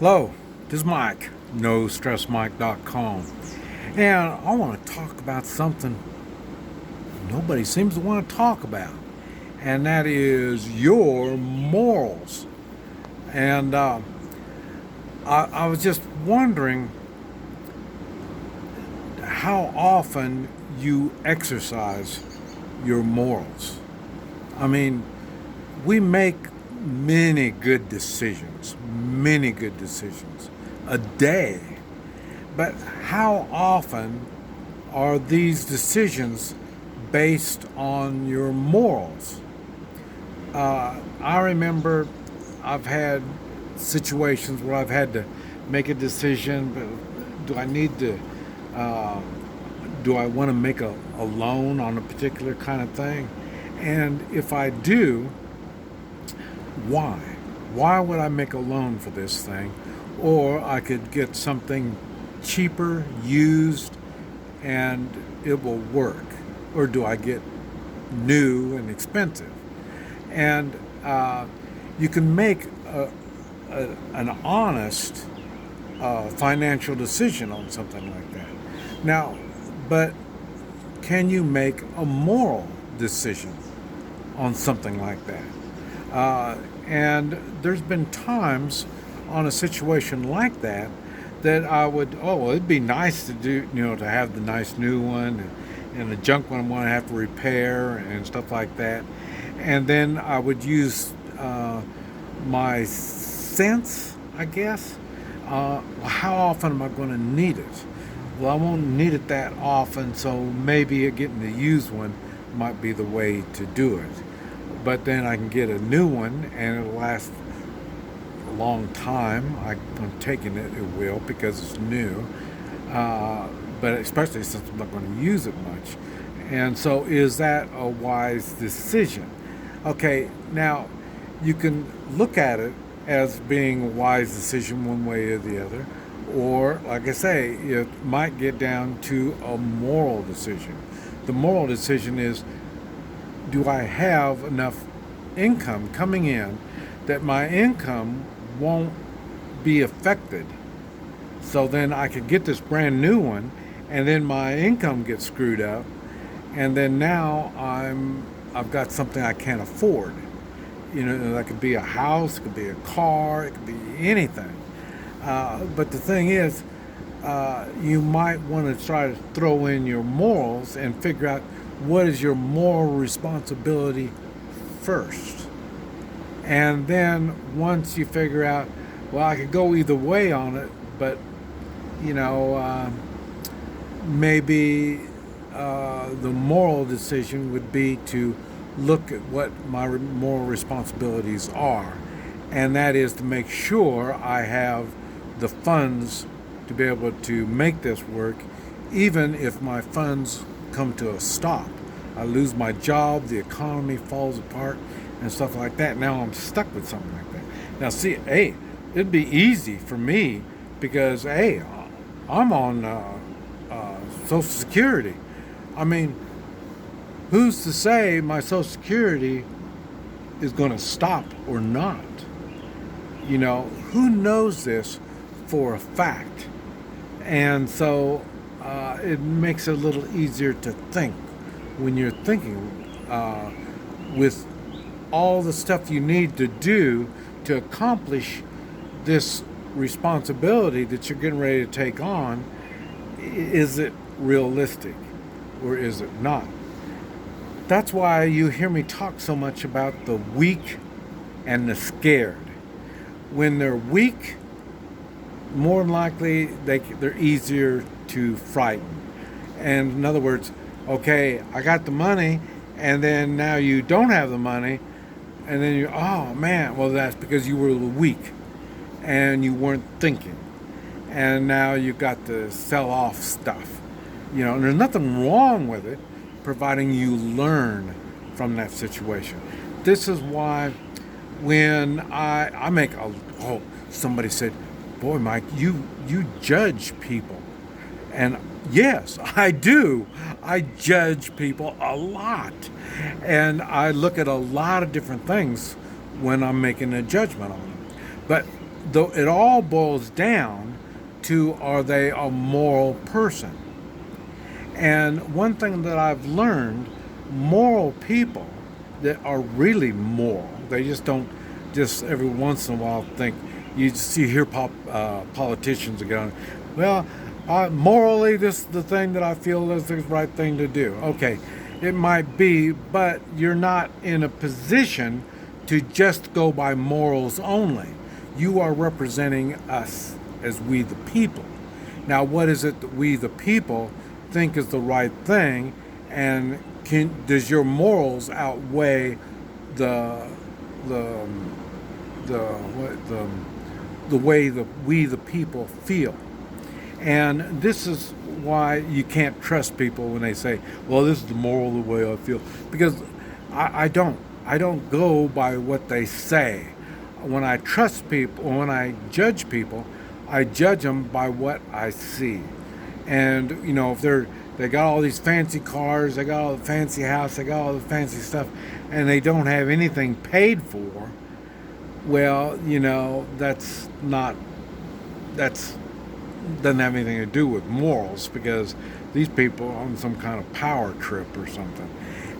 Hello, this is Mike, NoStressMike.com, and I want to talk about something nobody seems to want to talk about, and that is your morals. And I was just wondering how often you exercise your morals. I mean, we make many good decisions a day. But how often are these decisions based on your morals? I remember I've had situations where I've had to make a decision, but uh, do I want to make a loan on a particular kind of thing? And if I do, why? Why would I make a loan for this thing? Or I could get something cheaper, used, and it will work. Or do I get new and expensive? And you can make an honest financial decision on something like that. Now, but can you make a moral decision on something like that? And there's been times on a situation like that that I would, it'd be nice to do, to have the nice new one and the junk one I'm going to have to repair and stuff like that. And then I would use my sense, I guess. How often am I going to need it? Well, I won't need it that often, so maybe getting the used one might be the way to do it. But then I can get a new one and it'll last a long time. I'm taking it, it will, because it's new. But especially since I'm not going to use it much. And so is that a wise decision? Okay, now you can look at it as being a wise decision one way or the other. Or, like I say, it might get down to a moral decision. The moral decision is, do I have enough income coming in that my income won't be affected? So then I could get this brand new one, and then my income gets screwed up, and then now I've got something I can't afford. That could be a house, it could be a car, it could be anything. But the thing is, you might want to try to throw in your morals and figure out what is your moral responsibility first. And then once you figure out, well, I could go either way on it, but, maybe the moral decision would be to look at what my moral responsibilities are. And that is to make sure I have the funds to be able to make this work, even if my funds come to a stop. I lose my job, the economy falls apart, and stuff like that. Now I'm stuck with something like that. Now, see, hey, it'd be easy for me because, hey, I'm on Social Security. I mean, who's to say my Social Security is going to stop or not? Who knows this for a fact? And so it makes it a little easier to think when you're thinking with all the stuff you need to do to accomplish this responsibility that you're getting ready to take on. Is it realistic or is it not? That's why you hear me talk so much about the weak and the scared. When they're weak, more than likely they're easier to frighten. And in other words, okay, I got the money, and then now you don't have the money, and then oh man, well, that's because you were weak and you weren't thinking. And now you got to sell off stuff. And there's nothing wrong with it, providing you learn from that situation. This is why when I make somebody said, boy, Mike, you judge people. And yes, I do. I judge people a lot. And I look at a lot of different things when I'm making a judgment on them. But though it all boils down to, are they a moral person? And one thing that I've learned, moral people that are really moral, they just don't just every once in a while think, you hear politicians going, well, morally this is the thing that I feel is the right thing to do. Okay, it might be, but you're not in a position to just go by morals only. You are representing us as we the people. Now, what is it that we the people think is the right thing, and does your morals outweigh the the the way that we the people feel? And this is why you can't trust people when they say, well, this is the moral the way I feel, because I don't go by what they say. When I trust people, when I judge people, I judge them by what I see. And if they got all these fancy cars, they got all the fancy house, they got all the fancy stuff, and they don't have anything paid for, well, that's not that's doesn't have anything to do with morals, because these people are on some kind of power trip or something.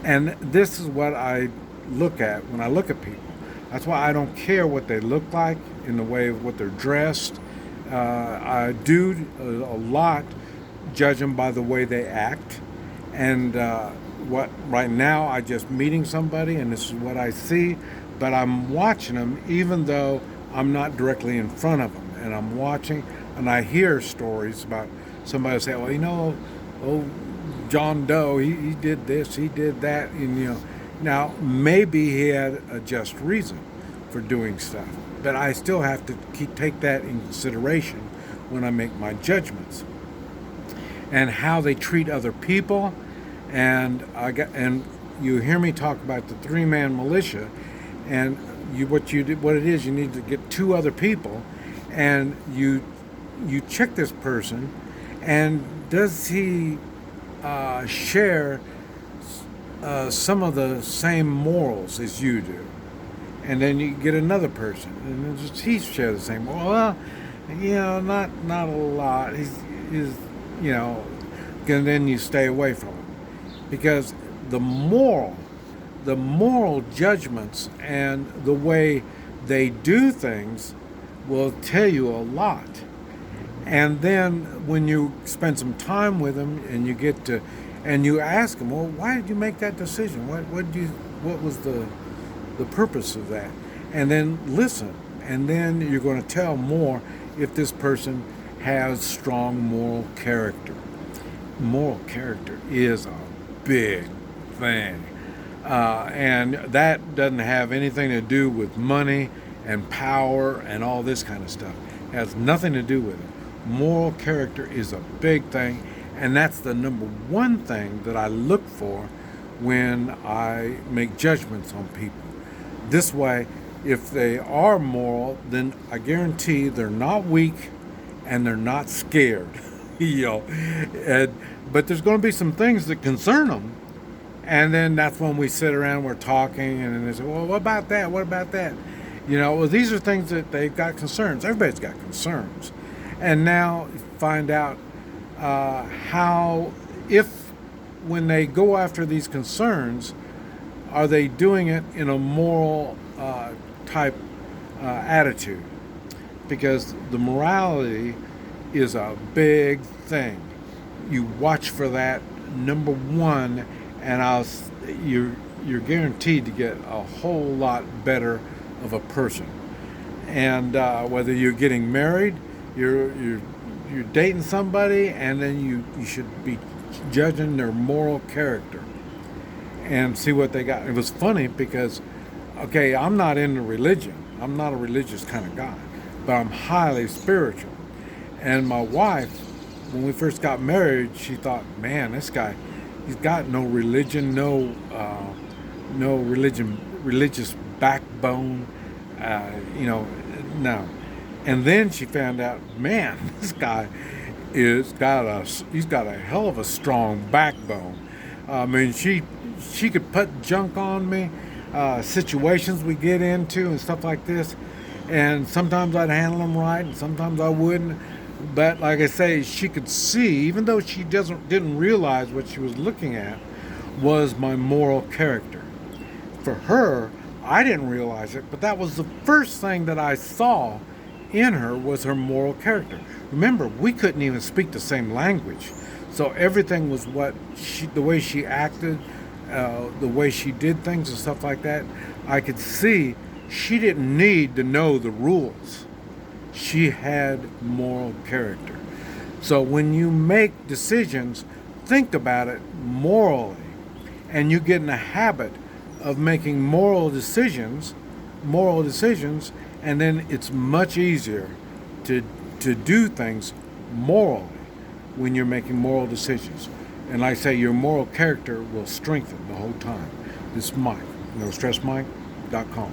And this is what I look at when I look at people. That's why I don't care what they look like in the way of what they're dressed. I do a lot judge them by the way they act. And what right now I just meeting somebody and this is what I see, but I'm watching them even though I'm not directly in front of them, and I'm watching and I hear stories about somebody say, well, oh, John Doe, he did this, he did that, and now maybe he had a just reason for doing stuff, but I still have to take that in consideration when I make my judgments. And how they treat other people, and you hear me talk about the three-man militia, and what it is, you need to get two other people, and you check this person, and does he share some of the same morals as you do? And then you get another person, and does he share the same? Well, not a lot. He's and then you stay away from him, because the moral judgments and the way they do things will tell you a lot. And then when you spend some time with them and you ask them, well, why did you make that decision? What was the purpose of that? And then listen, and then you're going to tell more if this person has strong moral character. Moral character is a big thing. And that doesn't have anything to do with money and power and all this kind of stuff. It has nothing to do with it. Moral character is a big thing, and that's the number one thing that I look for when I make judgments on people. This way, if they are moral, then I guarantee they're not weak and they're not scared. But there's going to be some things that concern them, and then that's when we sit around, we're talking, and then they say, well, what about that? What about that? Well, these are things that they've got concerns. Everybody's got concerns. And now find out when they go after these concerns, are they doing it in a moral type attitude? Because the morality is a big thing. You watch for that, number one, and you're guaranteed to get a whole lot better of a person. And whether you're getting married, you're dating somebody, and then you should be judging their moral character and see what they got. It was funny because, okay, I'm not into religion. I'm not a religious kind of guy, but I'm highly spiritual. And my wife, when we first got married, she thought, man, this guy, he's got no religion, no religious backbone, no. And then she found out, man, this guy he's got a hell of a strong backbone. I mean, she could put junk on me, situations we get into and stuff like this. And sometimes I'd handle them right, and sometimes I wouldn't. But like I say, she could see, even though she didn't realize what she was looking at was my moral character. For her, I didn't realize it, but that was the first thing that I saw in her was her moral character. Remember, we couldn't even speak the same language, so everything was the way she acted, the way she did things and stuff like that. I could see she didn't need to know the rules. She had moral character. So when you make decisions, think about it morally, and you get in a habit of making moral decisions, and then it's much easier to do things morally when you're making moral decisions. And like I say, your moral character will strengthen the whole time. This is Mike, NoStressMike.com.